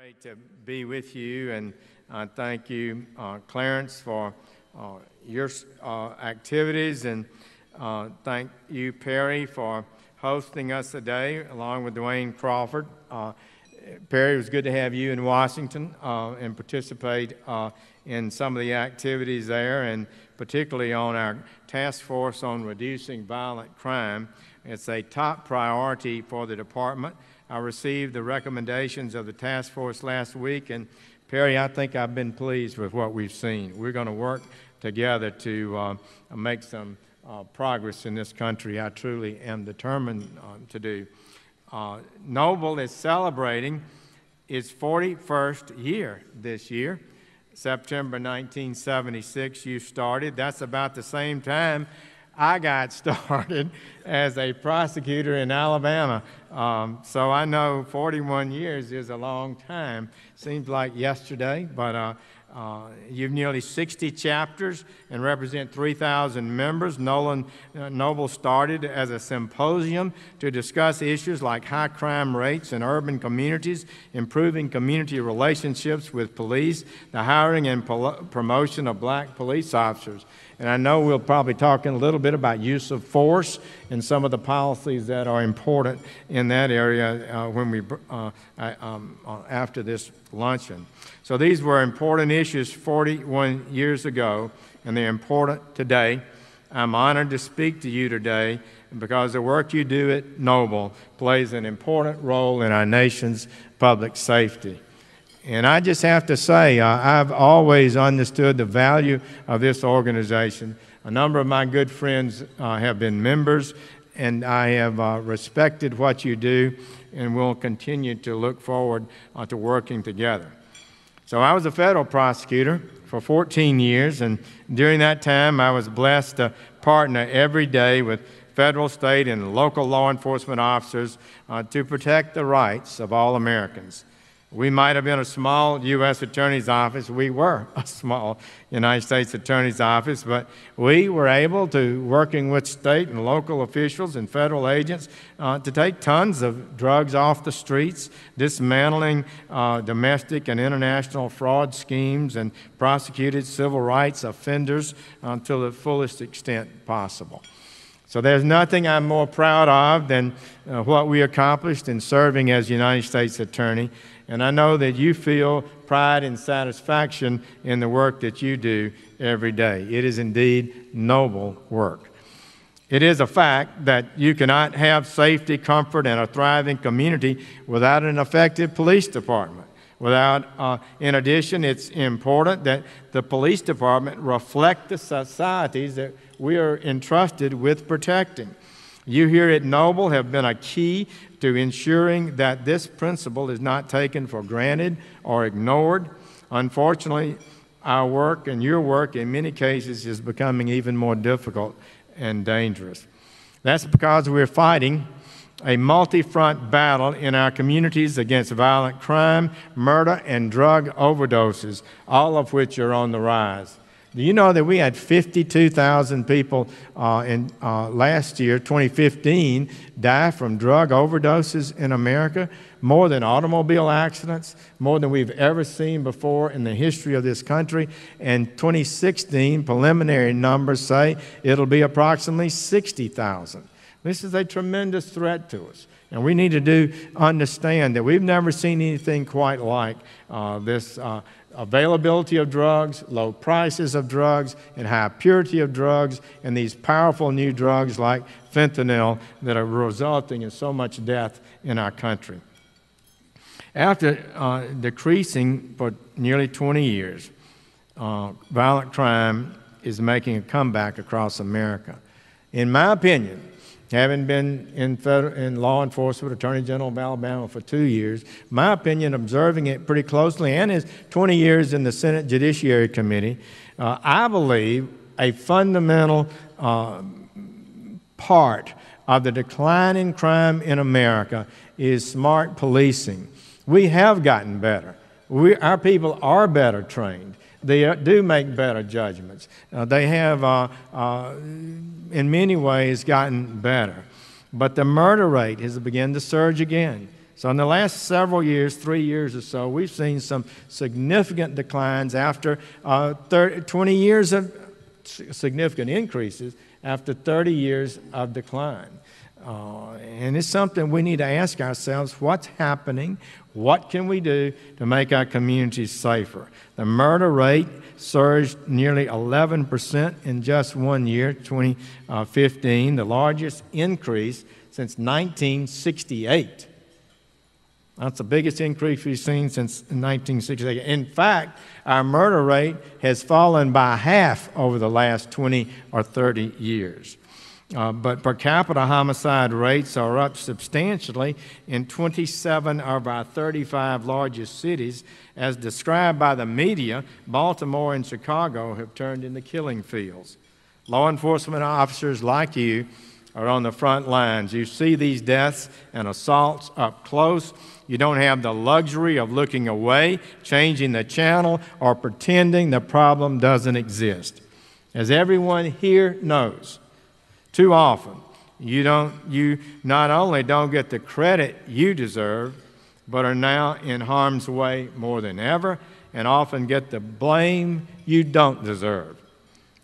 Great to be with you, and thank you, Clarence, for your activities, and thank you, Perry, for hosting us today, along with Dwayne Crawford. Perry, it was good to have you in Washington and participate in some of the activities there, and particularly on our task force on reducing violent crime. It's a top priority for the department. I received the recommendations of the task force last week, and Perry, I think I've been pleased with what we've seen. We're going to work together to make some progress in this country. I truly am determined to do. Noble is celebrating its 41st year this year. September 1976 you started. That's about the same time I got started as a prosecutor in Alabama. So I know 41 years is a long time. Seems like yesterday, but you've nearly 60 chapters and represent 3,000 members. Noble started as a symposium to discuss issues like high crime rates in urban communities, improving community relationships with police, the hiring and promotion of black police officers. And I know we'll probably talk in a little bit about use of force and some of the policies that are important in that area when we after this luncheon. So these were important issues 41 years ago, and they're important today. I'm honored to speak to you today because the work you do at Noble plays an important role in our nation's public safety. And I just have to say, I've always understood the value of this organization. A number of my good friends have been members, and I have respected what you do, and will continue to look forward to working together. So I was a federal prosecutor for 14 years, and during that time I was blessed to partner every day with federal, state, and local law enforcement officers to protect the rights of all Americans. We might have been a small U.S. Attorney's Office. We were a small United States Attorney's Office, but we were able to, working with state and local officials and federal agents, to take tons of drugs off the streets, dismantling domestic and international fraud schemes, and prosecuted civil rights offenders to the fullest extent possible. So there's nothing I'm more proud of than what we accomplished in serving as United States Attorney. And I know that you feel pride and satisfaction in the work that you do every day. It is indeed noble work. It is a fact that you cannot have safety, comfort, and a thriving community without an effective police department. In addition, it's important that the police department reflect the societies that we are entrusted with protecting. You here at Noble have been a key to ensuring that this principle is not taken for granted or ignored. Unfortunately, our work and your work in many cases is becoming even more difficult and dangerous. That's because we're fighting a multi-front battle in our communities against violent crime, murder, and drug overdoses, all of which are on the rise. Do you know that we had 52,000 people last year, 2015, die from drug overdoses in America? More than automobile accidents, more than we've ever seen before in the history of this country. And 2016, preliminary numbers say it'll be approximately 60,000. This is a tremendous threat to us. And we need to understand that we've never seen anything quite like this availability of drugs, low prices of drugs, and high purity of drugs, and these powerful new drugs like fentanyl that are resulting in so much death in our country. After decreasing for nearly 20 years, violent crime is making a comeback across America. In my opinion, having been in law enforcement, Attorney General of Alabama for 2 years, my opinion, observing it pretty closely, and his 20 years in the Senate Judiciary Committee, I believe a fundamental part of the decline in crime in America is smart policing. We have gotten better. Our people are better trained. They do make better judgments. They have, in many ways, gotten better. But the murder rate has begun to surge again. So in the last several years, 3 years or so, we've seen some significant declines after 20 years of significant increases after 30 years of decline. And it's something we need to ask ourselves, what's happening? What can we do to make our communities safer? The murder rate surged nearly 11% in just 1 year, 2015, the largest increase since 1968. That's the biggest increase we've seen since 1968. In fact, our murder rate has fallen by half over the last 20 or 30 years. But per capita homicide rates are up substantially in 27 of our 35 largest cities. As described by the media, Baltimore and Chicago have turned into killing fields. Law enforcement officers like you are on the front lines. You see these deaths and assaults up close. You don't have the luxury of looking away, changing the channel, or pretending the problem doesn't exist. As everyone here knows, too often, you not only don't get the credit you deserve, but are now in harm's way more than ever, and often get the blame you don't deserve.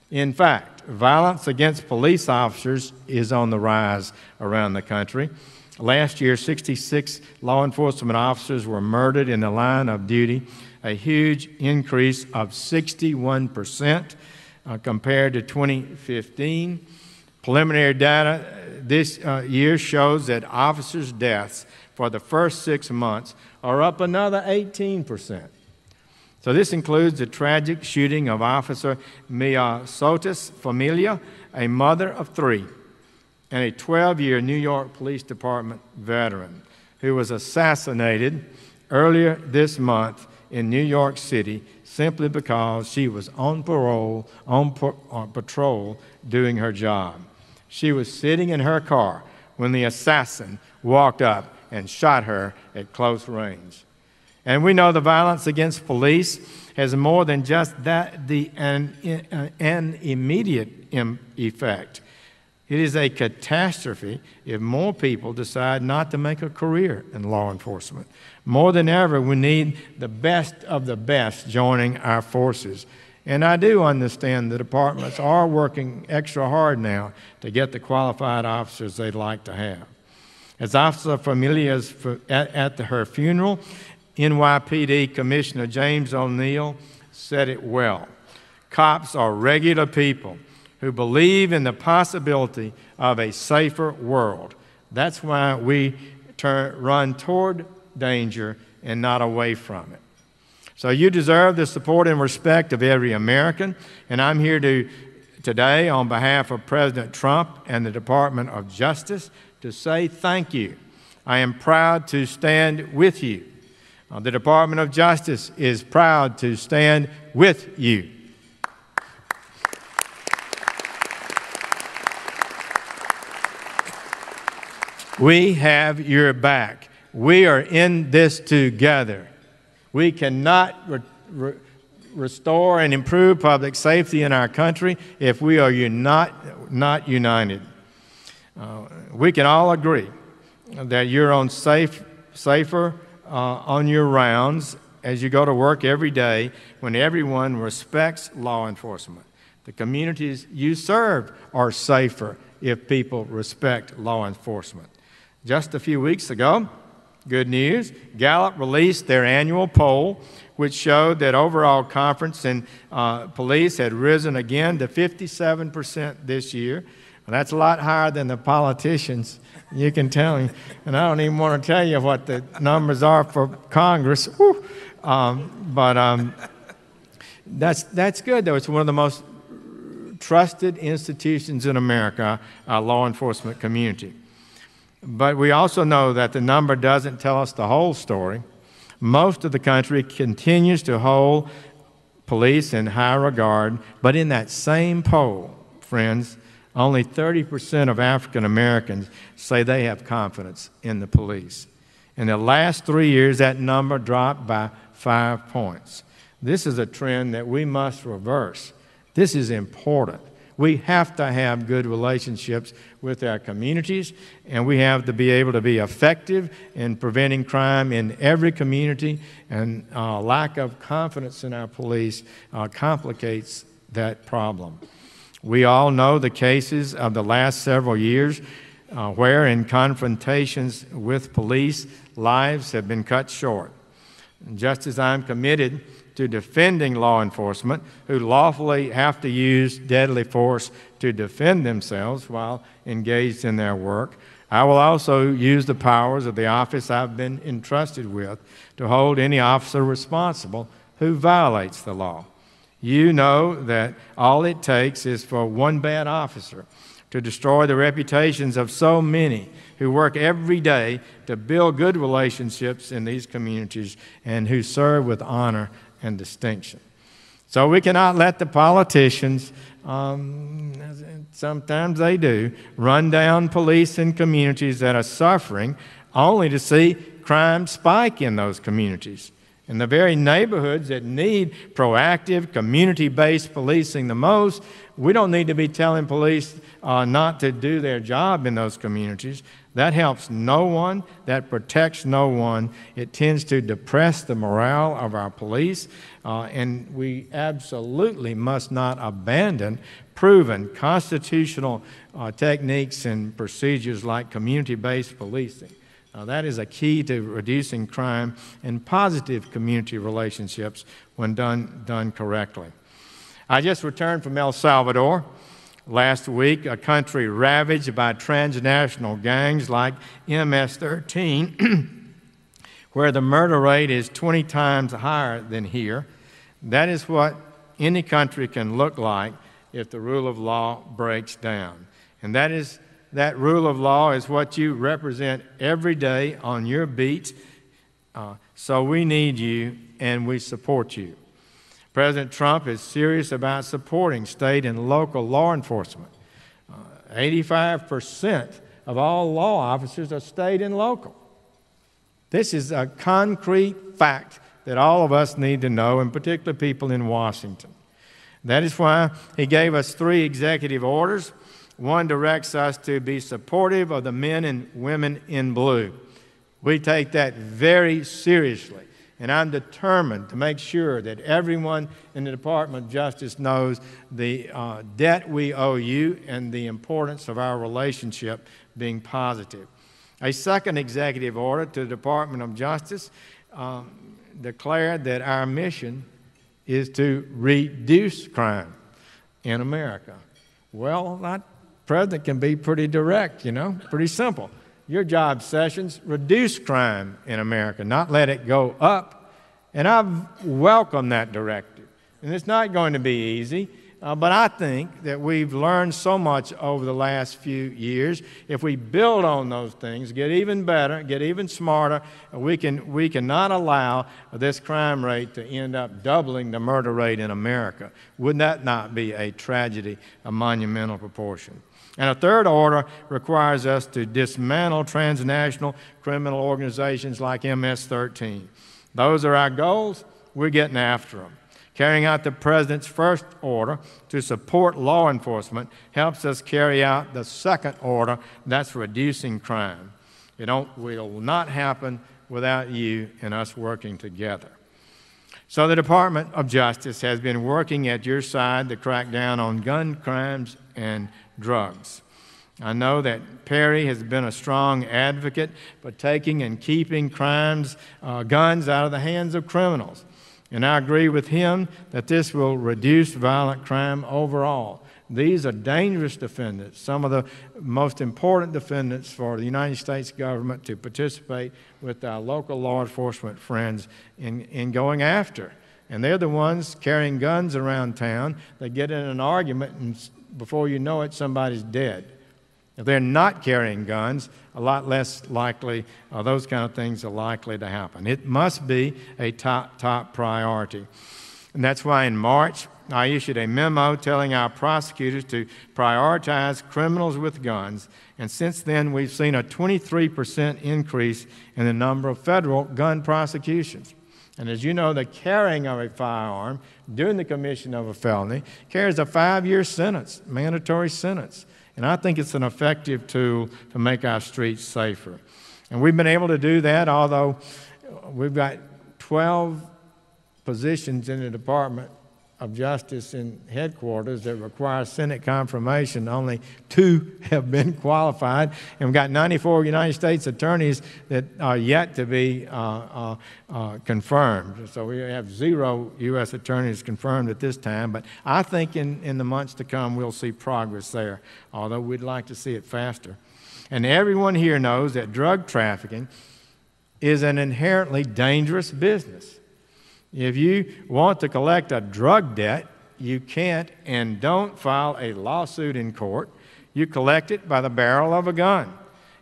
In fact, violence against police officers is on the rise around the country. Last year, 66 law enforcement officers were murdered in the line of duty, a huge increase of 61% compared to 2015. Preliminary data this year shows that officers' deaths for the first 6 months are up another 18%. So this includes the tragic shooting of Officer Mia Sotis Familia, a mother of 3, and a 12-year New York Police Department veteran who was assassinated earlier this month in New York City simply because she was on parole, on patrol, doing her job. She was sitting in her car when the assassin walked up and shot her at close range. And we know the violence against police has more than just an immediate effect. It is a catastrophe if more people decide not to make a career in law enforcement. More than ever, we need the best of the best joining our forces. And I do understand the departments are working extra hard now to get the qualified officers they'd like to have. As Officer Familia's at her funeral, NYPD Commissioner James O'Neill said it well. Cops are regular people who believe in the possibility of a safer world. That's why we run toward danger and not away from it. So you deserve the support and respect of every American, and I'm here today on behalf of President Trump and the Department of Justice to say thank you. I am proud to stand with you. The Department of Justice is proud to stand with you. We have your back. We are in this together. We cannot restore and improve public safety in our country if we are not united. We can all agree that you're on safer on your rounds as you go to work every day when everyone respects law enforcement. The communities you serve are safer if people respect law enforcement. Just a few weeks ago, good news, Gallup released their annual poll, which showed that overall confidence in police had risen again to 57% this year. Well, that's a lot higher than the politicians, you can tell me. And I don't even want to tell you what the numbers are for Congress. That's good, though. It's one of the most trusted institutions in America, our law enforcement community. But we also know that the number doesn't tell us the whole story. Most of the country continues to hold police in high regard, but in that same poll, friends, only 30% of African Americans say they have confidence in the police. In the last 3 years, that number dropped by 5 points. This is a trend that we must reverse. This is important. We have to have good relationships with our communities, and we have to be able to be effective in preventing crime in every community, and lack of confidence in our police complicates that problem. We all know the cases of the last several years where in confrontations with police, lives have been cut short. And just as I'm committed to defending law enforcement who lawfully have to use deadly force to defend themselves while engaged in their work, I will also use the powers of the office I've been entrusted with to hold any officer responsible who violates the law. You know that all it takes is for one bad officer to destroy the reputations of so many who work every day to build good relationships in these communities and who serve with honor and distinction. So we cannot let the politicians, sometimes they do, run down police in communities that are suffering only to see crime spike in those communities. In the very neighborhoods that need proactive, community-based policing the most, we don't need to be telling police not to do their job in those communities. That helps no one. That protects no one. It tends to depress the morale of our police, and we absolutely must not abandon proven constitutional techniques and procedures like community-based policing. That is a key to reducing crime and positive community relationships when done correctly. I just returned from El Salvador last week, a country ravaged by transnational gangs like MS-13, where the murder rate is 20 times higher than here. That is what any country can look like if the rule of law breaks down. And that rule of law is what you represent every day on your beat. So we need you and we support you. President Trump is serious about supporting state and local law enforcement. 85% of all law officers are state and local. This is a concrete fact that all of us need to know, and particularly people in Washington. That is why he gave us 3 executive orders. One directs us to be supportive of the men and women in blue. We take that very seriously, and I'm determined to make sure that everyone in the Department of Justice knows the debt we owe you and the importance of our relationship being positive. A second executive order to the Department of Justice declared that our mission is to reduce crime in America. Well, that president can be pretty direct, pretty simple. Your job, Sessions, reduce crime in America, not let it go up. And I've welcomed that directive. And it's not going to be easy, but I think that we've learned so much over the last few years. If we build on those things, get even better, get even smarter, we cannot allow this crime rate to end up doubling the murder rate in America. Would that not be a tragedy, a monumental proportion? And a third order requires us to dismantle transnational criminal organizations like MS-13. Those are our goals. We're getting after them. Carrying out the President's first order to support law enforcement helps us carry out the second order, that's reducing crime. It will not happen without you and us working together. So the Department of Justice has been working at your side to crack down on gun crimes and drugs. I know that Perry has been a strong advocate for taking and keeping guns out of the hands of criminals. And I agree with him that this will reduce violent crime overall. These are dangerous defendants, some of the most important defendants for the United States government to participate with our local law enforcement friends in going after. And they're the ones carrying guns around town. They get in an argument, and before you know it, somebody's dead. If they're not carrying guns, a lot less likely, those kind of things are likely to happen. It must be a top priority. And that's why in March, I issued a memo telling our prosecutors to prioritize criminals with guns. And since then, we've seen a 23% increase in the number of federal gun prosecutions. And as you know, the carrying of a firearm during the commission of a felony carries a 5-year sentence, mandatory sentence. And I think it's an effective tool to make our streets safer. And we've been able to do that, although we've got 12 positions in the Department of Justice in headquarters that require Senate confirmation. Only 2 have been qualified, and we've got 94 United States attorneys that are yet to be confirmed. So we have 0 U.S. attorneys confirmed at this time, but I think in the months to come we'll see progress there, although we'd like to see it faster. And everyone here knows that drug trafficking is an inherently dangerous business. If you want to collect a drug debt, you can't and don't file a lawsuit in court. You collect it by the barrel of a gun.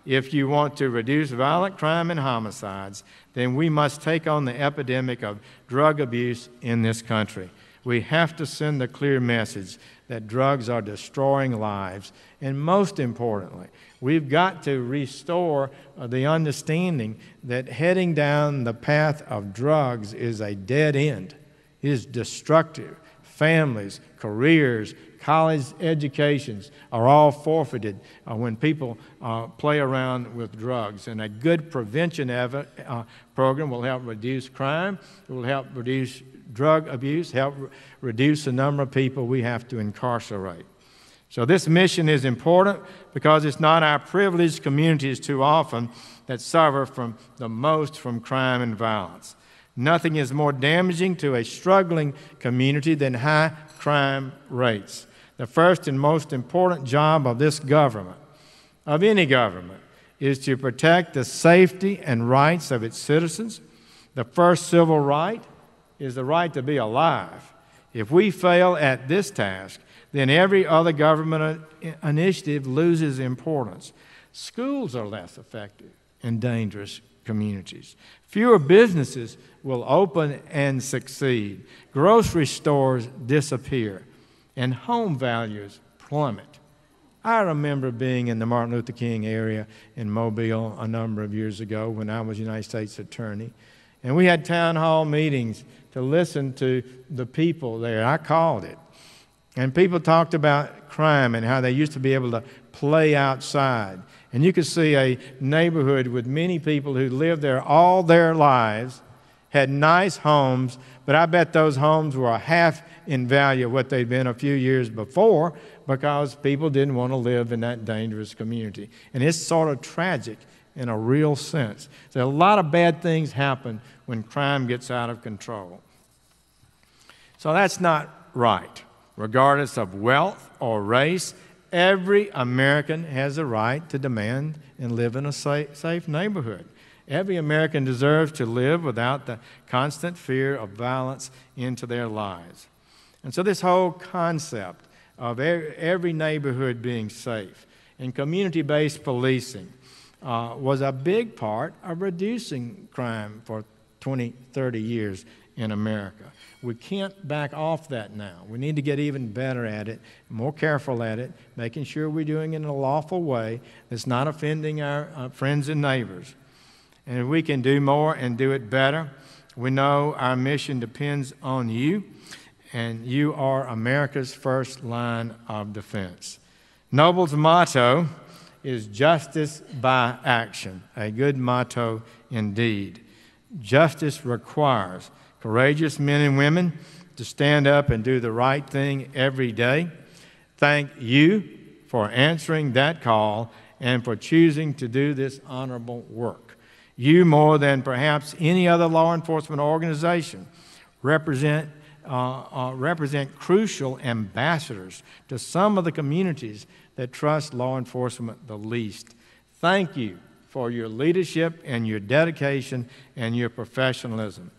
If you want to reduce violent crime and homicides, then we must take on the epidemic of drug abuse in this country. We have to send a clear message that drugs are destroying lives. And most importantly, we've got to restore the understanding that heading down the path of drugs is a dead end, is destructive. Families, careers, college educations are all forfeited when people play around with drugs. And a good prevention program will help reduce crime, it will help reduce drug abuse, help reduce the number of people we have to incarcerate. So this mission is important because it's not our privileged communities too often that suffer from the most from crime and violence. Nothing is more damaging to a struggling community than high crime rates. The first and most important job of this government, of any government, is to protect the safety and rights of its citizens. The first civil right is the right to be alive. If we fail at this task, then every other government initiative loses importance. Schools are less effective in dangerous communities. Fewer businesses will open and succeed. Grocery stores disappear, and home values plummet. I remember being in the Martin Luther King area in Mobile a number of years ago when I was United States Attorney, and we had town hall meetings to listen to the people there. I called it. And people talked about crime and how they used to be able to play outside. And you could see a neighborhood with many people who lived there all their lives, had nice homes, but I bet those homes were half in value of what they'd been a few years before because people didn't want to live in that dangerous community. And it's sort of tragic in a real sense. So a lot of bad things happen when crime gets out of control. So that's not right. Regardless of wealth or race, every American has a right to demand and live in a safe neighborhood. Every American deserves to live without the constant fear of violence into their lives. And so this whole concept of every neighborhood being safe and community-based policing was a big part of reducing crime for 20, 30 years in America. We can't back off that now. We need to get even better at it, more careful at it, making sure we're doing it in a lawful way that's not offending our friends and neighbors. And if we can do more and do it better, we know our mission depends on you, and you are America's first line of defense. Noble's motto is justice by action, a good motto indeed. Justice requires courageous men and women to stand up and do the right thing every day. Thank you for answering that call and for choosing to do this honorable work. You, more than perhaps any other law enforcement organization, represent crucial ambassadors to some of the communities that trust law enforcement the least. Thank you for your leadership and your dedication and your professionalism.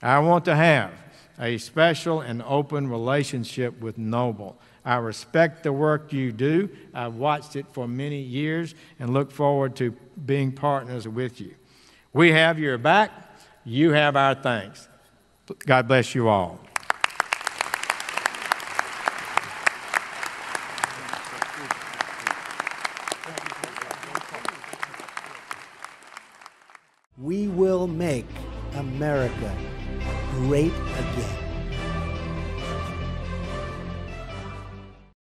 I want to have a special and open relationship with Noble. I respect the work you do. I've watched it for many years and look forward to being partners with you. We have your back. You have our thanks. God bless you all. We will make America great again.